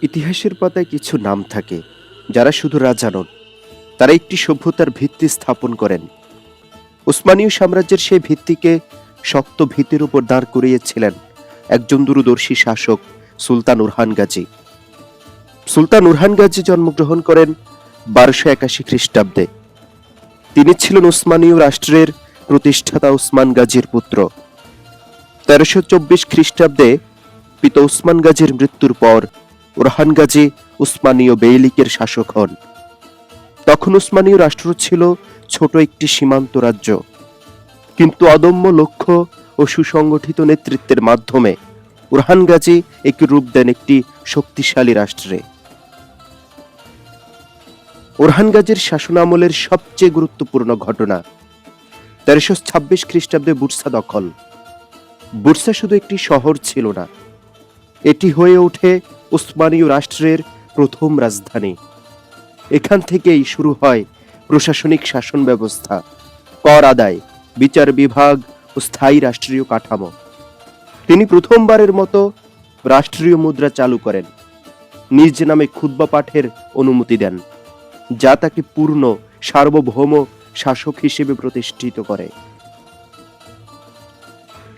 ইতিহাসের পাতায় কিছু নাম থাকে যারা শুধু রাজা নন, তারা একটি সভ্যতার ভিত্তি স্থাপন করেন। উসমানীয় সাম্রাজ্যের সেই ভিত্তিকে শক্ত ভিতের উপর দাঁড় করিয়েছিলেন একজন দূরদর্শী শাসক, সুলতান উরহান গাজী। সুলতান উরহান গাজী জন্মগ্রহণ করেন 1281 খ্রিস্টাব্দে। তিনি ছিলেন উসমানীয় রাষ্ট্রের প্রতিষ্ঠাতা উসমান গাজীর পুত্র। 1324 খ্রিস্টাব্দে পিতা উসমান গাজীর মৃত্যুর পর উরহান গাজী উসমানীয় বেইলিকের শাসক হন। তখন উসমানীয় রাষ্ট্র ছিল ছোট একটি সীমান্ত রাজ্য, কিন্তু অদম্য লক্ষ্য ও সুসংগঠিত নেতৃত্বের মাধ্যমে উরহান গাজী একে রূপ দেন একটি শক্তিশালী রাষ্ট্রে। উরহান গাজীর শাসনামলের সবচেয়ে গুরুত্বপূর্ণ ঘটনা 1326 খ্রিস্টাব্দে বুরসা দখল। বুরসা শুধু একটি শহর ছিল না, এটি হয়ে ওঠে উসমানীয় রাষ্ট্রের প্রথম রাজধানী। এখান থেকেই শুরু হয় প্রশাসনিক শাসন ব্যবস্থা, কর আদায়, বিচার বিভাগ ও স্থায়ী রাষ্ট্রীয় কাঠামো। তিনি প্রথমবারের মতো রাষ্ট্রীয় মুদ্রা চালু করেন, নিজ নামে খুতবা পাঠের অনুমতি দেন, যা তাকে পূর্ণ সার্বভৌম শাসক হিসেবে প্রতিষ্ঠিত করে।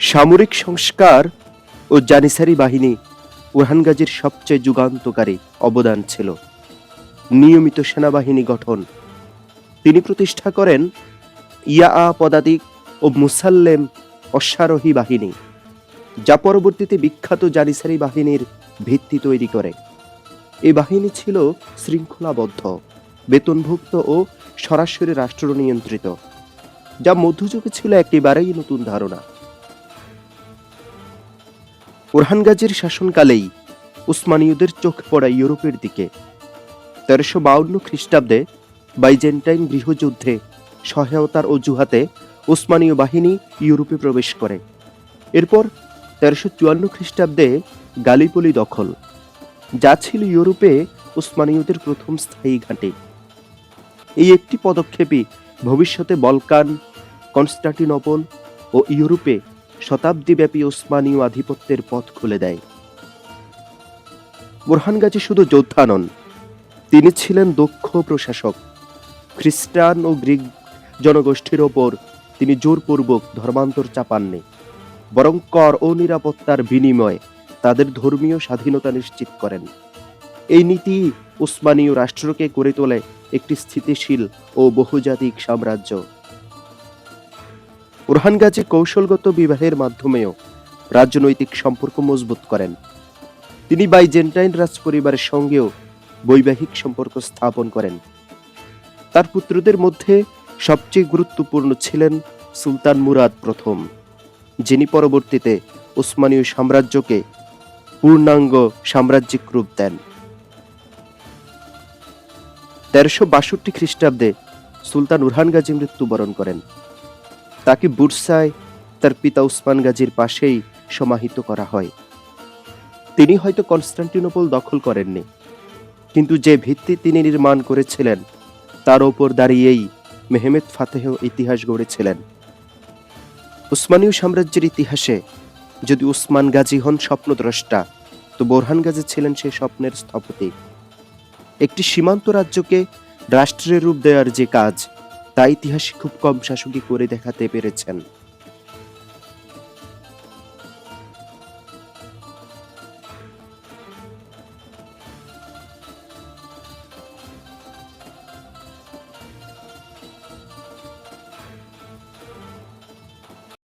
সামরিক সংস্কার ও জানিসারি বাহিনী উরহান গাজীর সবচেয়ে যুগান্তকারী অবদান ছিল। নিয়মিত সেনাবাহিনী গঠন, তিনি প্রতিষ্ঠা করেন ইয়া পদাতিক ও মুসাল্লেম অশ্বারোহী বাহিনী, যা পরবর্তীতে বিখ্যাত জানিসারি বাহিনীর ভিত্তি তৈরি করে। এই বাহিনী ছিল শৃঙ্খলাবদ্ধ, বেতনভুক্ত ও সরাসরি রাষ্ট্র নিয়ন্ত্রিত, যা মধ্যযুগে ছিল একেবারেই নতুন ধারণা। উরহান গাজীর শাসনকালেই উসমানীয়দের চোখ পড়ে ইউরোপের দিকে। 1352 খ্রিস্টাব্দে বাইজেন্টাইন গৃহযুদ্ধে সহায়তার অজুহাতে উসমানীয় বাহিনী ইউরোপে প্রবেশ করে। এরপর 1354 খ্রিস্টাব্দে গালিপলি দখল, যা ছিল ইউরোপে উসমানীয়দের প্রথম স্থায়ী ঘাঁটি। এই একটি পদক্ষেপই ভবিষ্যতে বলকান, কনস্টান্টিনোপল ও ইউরোপে শতাব্দীব্যাপী উসমানীয় আধিপত্যের পথ খুলে দেয়। উরহান গাজী শুধু যোদ্ধা নন, তিনি ছিলেন দক্ষ প্রশাসক। খ্রিস্টান ও গ্রিক জনগোষ্ঠীর ওপর তিনি জোরপূর্বক ধর্মান্তর চাপাননি, বরং কর ও নিরাপত্তার বিনিময়ে তাদের ধর্মীয় স্বাধীনতা নিশ্চিত করেন। এই নীতি উসমানীয় রাষ্ট্রকে গড়ে তোলে একটি স্থিতিশীল ও বহুজাতিক সাম্রাজ্য। উরহান গাজী কৌশলগত বিবাহের মাধ্যমেও রাজনৈতিক সম্পর্ক মজবুত করেন। তিনি বাইজেন্টাইন রাজপরিবারের সঙ্গেও বৈবাহিক সম্পর্ক স্থাপন করেন। তার পুত্রদের মধ্যে সবচেয়ে গুরুত্বপূর্ণ ছিলেন সুলতান মুরাদ প্রথম, যিনি পরবর্তীতে উসমানীয় সাম্রাজ্যকে পূর্ণাঙ্গ সাম্রাজ্যিক রূপ দেন। 1362 খ্রিস্টাব্দে সুলতান উরহান গাজী মৃত্যুবরণ করেন। তাকে বুরসায় তার পিতা উসমান গাজীর পাশেই সমাহিত করা হয়। তিনি হয়তো কনস্টান্টিনোপল দখল করেননি, কিন্তু যে ভিত্তি তিনি নির্মাণ করেছিলেন তার ওপর দাঁড়িয়েই মেহমেদ ফাতেহ ইতিহাস গড়েছিলেন। উসমানীয় সাম্রাজ্যের ইতিহাসে যদি উসমান গাজী হন স্বপ্নদ্রষ্টা, তো উরহান গাজী ছিলেন সেই স্বপ্নের স্থপতি। একটি সীমান্ত রাজ্যকে রাষ্ট্রের রূপ দেওয়ার যে কাজ, তা ইতিহাসে খুব কম শাসকই করে দেখাতে পেরেছেন।